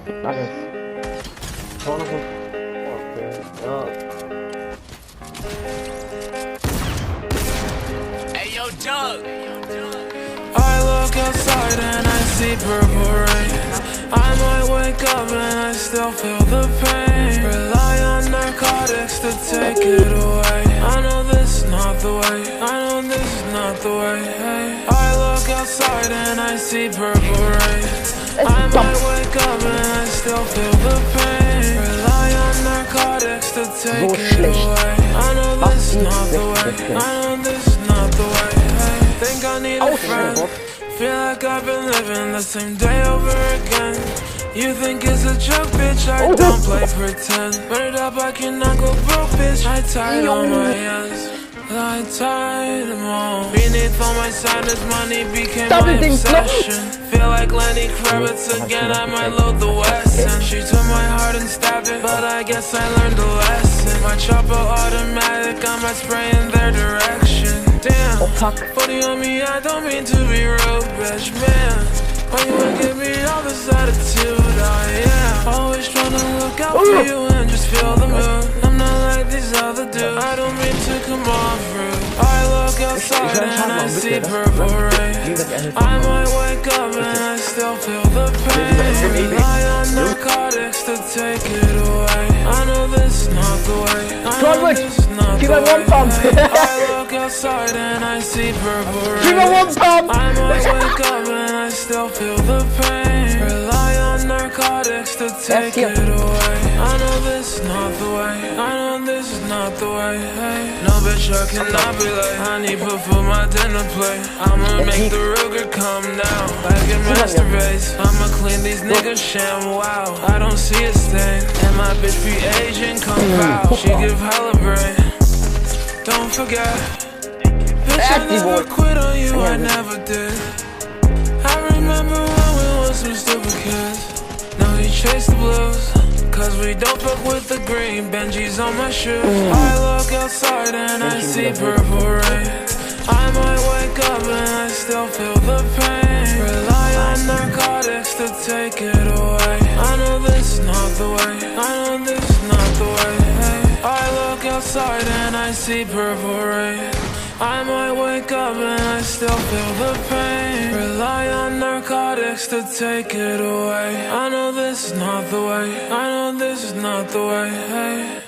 Nice. Okay. Ja. Hey yo, Doug. I look outside and I see purple rain. I might wake up and I still feel the pain. Rely on narcotics to take it away. I know this is not the way. I know this is not the way. Hey. I look outside and I see purple rain. I might wake up and I still feel the pain. Rely on narcotics to take it away. I know this is not the way. I know this is not the way. Hey. Think I need a friend. Feel like I've been living the same day over again. You think it's a joke, bitch, I don't play pretend. Burn it up, I cannot go broke, bitch. I tied all my hands, I tied them all. Beneath all my sadness, money became my obsession. Feel like Lenny Kravitz again, I might load the Wesson. She took my heart and stabbed it, but I guess I learned a lesson. My chopper automatic, I might spray in their direction. Damn, 40 on me, I don't mean to be rude, bitch, man. Why you wanna give me all this attitude? I am always trying to look out for you and just feel the mood. I'm not like these other dudes, I don't mean to come off rude. I look outside and I see purple rain. I might wake up and I still feel the pain. Rely on narcotics to take it away. I know this is not the way. I know this is not the way. I look outside and I see purple rain. I might wake up and I still feel the pain. Rely on narcotics to take it away. I know this is not the way. I know this is not the way. Hey. No bitch, I cannot be late. I need food for my dinner plate. I'ma make the Ruger come down like a masturbate. I'ma clean these niggas sham. Wow, I don't see a stain. And my bitch be Asian, come foul. She give hella brain. Don't forget, bitch, I never quit on you. I never did. I remember when we was some stupid kids. Now we chase the blues, cause we don't fuck with the green. Benji's on my shoes. I look outside and I see purple rain. I might wake up and I still feel the pain. Rely on narcotics to take it away. I know this is not the way. I know this is not the way. Hey. I look outside and I see purple rain. I might wake up and I still feel the pain. Rely on narcotics to take it away. I know this is not the way. I know this is not the way. Hey.